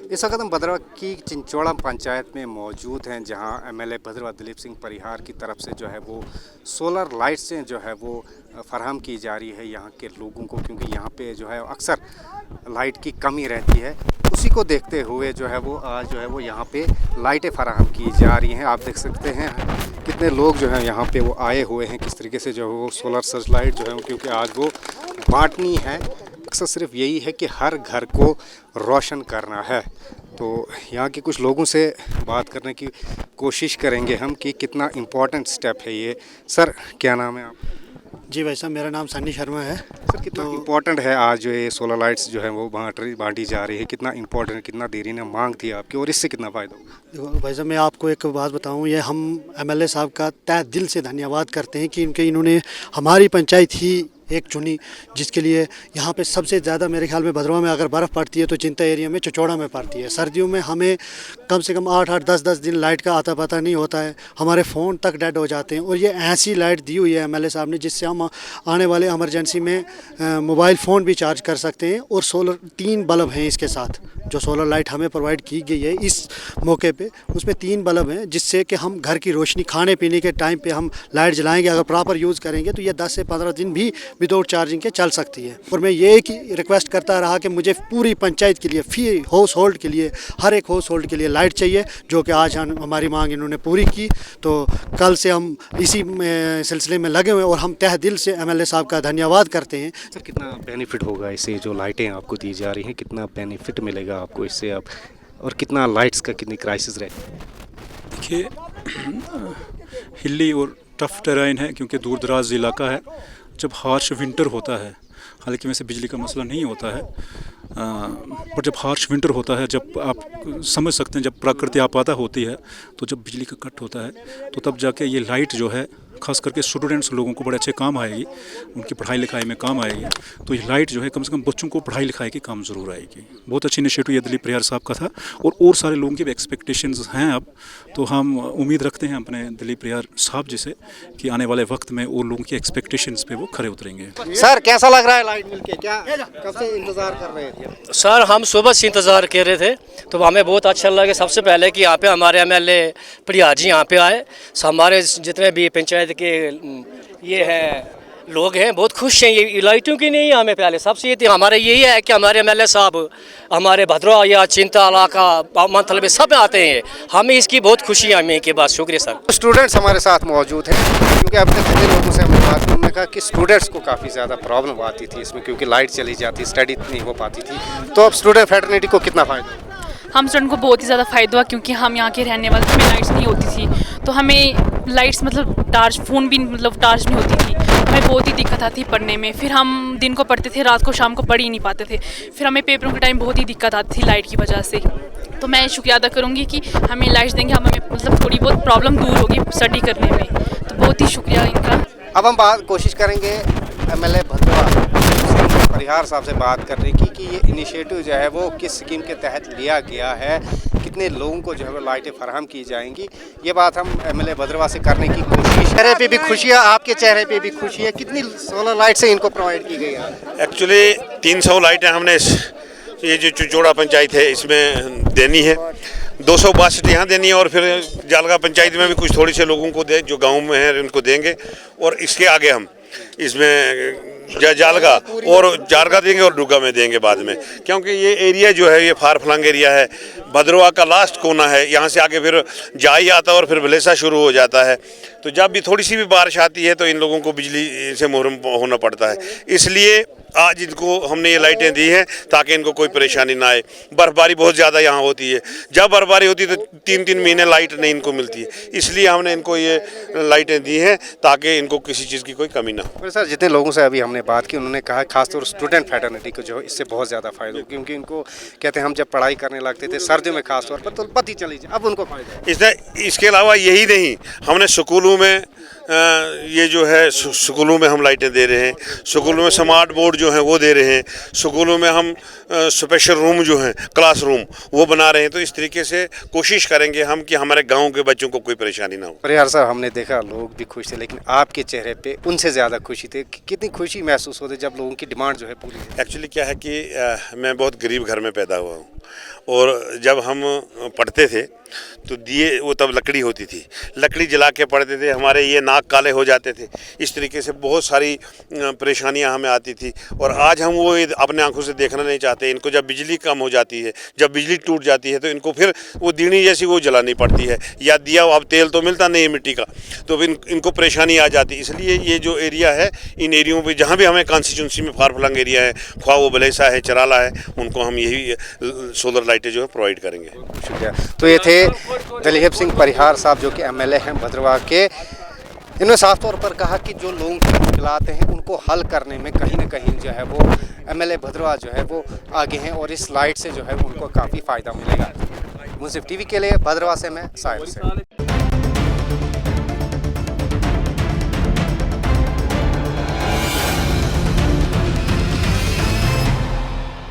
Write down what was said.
इस वक्त हम भद्रवा की चिंचोड़ा पंचायत में मौजूद हैं, जहां एमएलए भद्रवा दिलीप सिंह परिहार की तरफ से जो है वो सोलर लाइट्स जो है वो फराहम की जा रही है यहाँ के लोगों को, क्योंकि यहाँ पे जो है अक्सर लाइट की कमी रहती है। उसी को देखते हुए जो है वो आज जो है वो यहाँ पे लाइटें फराहम की जा रही हैं। आप देख सकते हैं कितने लोग जो हैं यहाँ पे वो आए हुए हैं, किस तरीके से जो है वो सोलर सर्च लाइट जो है क्योंकि आज वो बांटनी है। मकसद सिर्फ यही है कि हर घर को रोशन करना है। तो यहाँ के कुछ लोगों से बात करने की कोशिश करेंगे हम कि कितना इम्पोर्टेंट स्टेप है ये। सर, क्या नाम है आप? जी भाई साहब, मेरा नाम सन्नी शर्मा है। सर, कितना इम्पोर्टेंट है आज जो ये सोलर लाइट्स जो है वो बांटी जा रही है, कितना इम्पोर्टेंट, कितना देरी ने मांग थी आपकी और इससे कितना फ़ायदा होगा? देखो भाई साहब, मैं आपको एक बात बताऊं, ये हम एमएलए साहब का तहे दिल से धन्यवाद करते हैं कि इन्होंने हमारी पंचायत ही एक चुनी, जिसके लिए यहाँ पे सबसे ज़्यादा मेरे ख्याल में भद्रवा में अगर बर्फ़ पड़ती है तो चिंता एरिया में चिचोड़ा में पड़ती है। सर्दियों में हमें कम से कम 8-8 10-10 दिन लाइट का आता पता नहीं होता है, हमारे फ़ोन तक डेड हो जाते हैं। और ये ऐसी लाइट दी हुई है एमएलए साहब ने जिससे हम आने वाले इमरजेंसी में मोबाइल फ़ोन भी चार्ज कर सकते हैं। और सोलर 3 बल्ब हैं इसके साथ, जो सोलर लाइट हमें प्रोवाइड की गई है इस मौके पे, उसमें 3 बल्ब हैं जिससे कि हम घर की रोशनी खाने पीने के टाइम पे हम लाइट जलाएंगे। अगर प्रॉपर यूज़ करेंगे तो ये 10 से 15 दिन भी विदाउट चार्जिंग के चल सकती है। और मैं ये एक रिक्वेस्ट करता रहा कि मुझे पूरी पंचायत के लिए, फी हाउस होल्ड के लिए, हर एक हाउस होल्ड के लिए लाइट चाहिए, जो कि आज हमारी मांग इन्होंने पूरी की। तो कल से हम इसी सिलसिले में लगे हुए हैं और हम तहे दिल से एमएलए साहब का धन्यवाद करते हैं। सर, कितना बेनिफिट होगा इससे, जो लाइटें आपको दी जा रही हैं, कितना बेनिफिट मिलेगा आपको इससे आप, और कितना लाइट्स का कितनी क्राइसिस रहेगी? देखिए, हिली और टफ टेराइन है क्योंकि दूर दराज इलाका है। जब हार्श विंटर होता है, हालांकि वैसे बिजली का मसला नहीं होता है, पर जब हार्श विंटर होता है, जब आप समझ सकते हैं जब प्राकृतिक आपदा होती है तो जब बिजली का कट होता है तो तब जाके ये लाइट जो है खास करके स्टूडेंट्स लोगों को बड़े अच्छे काम आएगी, उनकी पढ़ाई लिखाई में काम आएगी। तो ये लाइट जो है कम से कम बच्चों को पढ़ाई लिखाई के काम ज़रूर आएगी। बहुत अच्छी इनिशिएटिव ये दिलीप परिहार साहब का था और सारे लोगों की भी एक्सपेक्टेशंस हैं। अब तो हम उम्मीद रखते हैं अपने दिलीप परिहार साहब जी से कि आने वाले वक्त में और लोगों की एक्सपेक्टेशंस पे वो खरे उतरेंगे। सर, कैसा लग रहा है लाइट मिलके? क्या कब से इंतज़ार कर रहे थे? सर, हम सुबह से इंतज़ार कर रहे थे, तो हमें बहुत अच्छा लगा। सबसे पहले कि यहाँ पे हमारे एमएलए परिहार जी यहाँ पे आए, हमारे जितने भी पंचायत के ये हैं लोग हैं बहुत खुश हैं। ये लाइटों की नहीं, हमें पहले सबसे ये थी, हमारे यही है कि हमारे एमएलए साहब हमारे भद्रवा या चिंता इलाका मंथल में सब आते हैं। हमें इसकी बहुत खुशी है। हमें के बाद शुक्रिया सर। स्टूडेंट्स हमारे साथ मौजूद हैं, क्योंकि अब तक जितने लोगों से हमने बात की उन्होंने कहा कि स्टूडेंट्स को काफ़ी ज़्यादा प्रॉब्लम आती थी इसमें, क्योंकि लाइट चली जाती, स्टडी नहीं हो पाती थी। तो अब स्टूडेंट फ्रेटर्निटी को कितना फ़ायदा? हम स्टूडेंट को बहुत ही ज़्यादा फ़ायदा हुआ, क्योंकि हम यहाँ के रहने वाले, हमें लाइट्स नहीं होती थी, तो हमें लाइट्स मतलब टार्च, फ़ोन भी मतलब टार्च नहीं होती थी, हमें बहुत ही दिक्कत आती थी पढ़ने में। फिर हम दिन को पढ़ते थे, रात को शाम को पढ़ ही नहीं पाते थे। फिर हमें पेपरों के टाइम बहुत ही दिक्कत आती थी लाइट की वजह से। तो मैं शुक्रिया अदा करूँगी कि हमें लाइट्स देंगे, हमें मतलब थोड़ी बहुत प्रॉब्लम दूर होगी स्टडी करने में। तो बहुत ही शुक्रिया इनका। अब हम कोशिश करेंगे एमएलए भद्रवा परिहार साहब से बात करने की कि ये इनिशिएटिव जो है वो किस स्कीम के तहत लिया गया है, कितने लोगों को जो है वो लाइटें फराहम की जाएंगी। ये बात हम एमएलए भद्रवा से करने की कोशिश। चेहरे पे भी खुशी है, आपके चेहरे पे भी खुशी है। कितनी सोलर लाइट से इनको प्रोवाइड की गई है? एक्चुअली 300 लाइटें हमने ये जो चिचोड़ा पंचायत है इसमें देनी है। 262 यहाँ देनी है और फिर जालगा पंचायत में भी कुछ थोड़ी से लोगों को दे, जो गाँव में हैं उनको देंगे। और इसके आगे हम इसमें जालगा और जारगा देंगे और डुग्गा में देंगे बाद में, क्योंकि ये एरिया जो है ये फार फ्लंग एरिया है। भद्रवा का लास्ट कोना है, यहाँ से आगे फिर जाई आता है और फिर भलेसा शुरू हो जाता है। तो जब भी थोड़ी सी भी बारिश आती है तो इन लोगों को बिजली से महरूम होना पड़ता है। इसलिए आज इनको हमने ये लाइटें दी हैं ताकि इनको कोई परेशानी ना आए। बर्फ़बारी बहुत ज़्यादा यहाँ होती है, जब बर्फ़बारी होती है तो 3-3 महीने लाइट नहीं इनको मिलती है, इसलिए हमने इनको ये लाइटें दी हैं ताकि इनको किसी चीज़ की कोई कमी ना हो। सर, जितने लोगों से अभी हमने बात की उन्होंने कहा खासतौर स्टूडेंट फ्रेटर्निटी को जो इससे बहुत ज़्यादा फ़ायदा हो, क्योंकि इनको कहते हैं हम जब पढ़ाई करने लगते थे सर्दियों में खासतौर पर तो पति चली जाए, अब उनको फ़ायदा। इसके अलावा यही नहीं, हमने स्कूलों में ये जो है स्कूलों में हम लाइटें दे रहे हैं, स्कूलों में स्मार्ट बोर्ड जो हैं वो दे रहे हैं, स्कूलों में हम स्पेशल रूम जो हैं क्लास रूम वो बना रहे हैं। तो इस तरीके से कोशिश करेंगे हम कि हमारे गांव के बच्चों को कोई परेशानी ना हो। परिहार साहब, हमने देखा लोग भी खुश थे, लेकिन आपके चेहरे पे उनसे ज़्यादा खुशी थी। कितनी खुशी महसूस होती जब लोगों की डिमांड जो है पूरी? एक्चुअली क्या है कि मैं बहुत गरीब घर में पैदा हुआ हूँ और जब हम पढ़ते थे तो दिए वो तब लकड़ी होती थी, लकड़ी जला के पढ़ते थे, हमारे ये नाक काले हो जाते थे। इस तरीके से बहुत सारी परेशानियां हमें आती थी और आज हम वो अपने आंखों से देखना नहीं चाहते। इनको जब बिजली कम हो जाती है, जब बिजली टूट जाती है तो इनको फिर वो दीनी जैसी वो जलानी पड़ती है, या दिया अब तेल तो मिलता नहीं है मिट्टी का, तो फिर इनको परेशानी आ जाती है। इसलिए ये जो एरिया है, इन एरियो पे जहाँ भी हमें कॉन्स्टिट्यूंसी में फार फ्लंग एरिया है, ख्वाह वो बलेसा है, चराला है, उनको हम यही सोलर लाइटें जो है प्रोवाइड करेंगे। शुक्रिया। तो ये थे दिलीप सिंह परिहार साहब जो कि एमएलए हैं भद्रवाह के। इन्होंने साफ तौर पर कहा कि जो लोगों की मुश्किलात हैं उनको हल करने में कहीं ना कहीं जो है वो एमएलए भद्रवाह जो है वो आगे हैं और इस लाइट से जो है उनको काफ़ी फ़ायदा मिलेगा। मुंसिफ टीवी के लिए भद्रवाह से मैं साहिल से।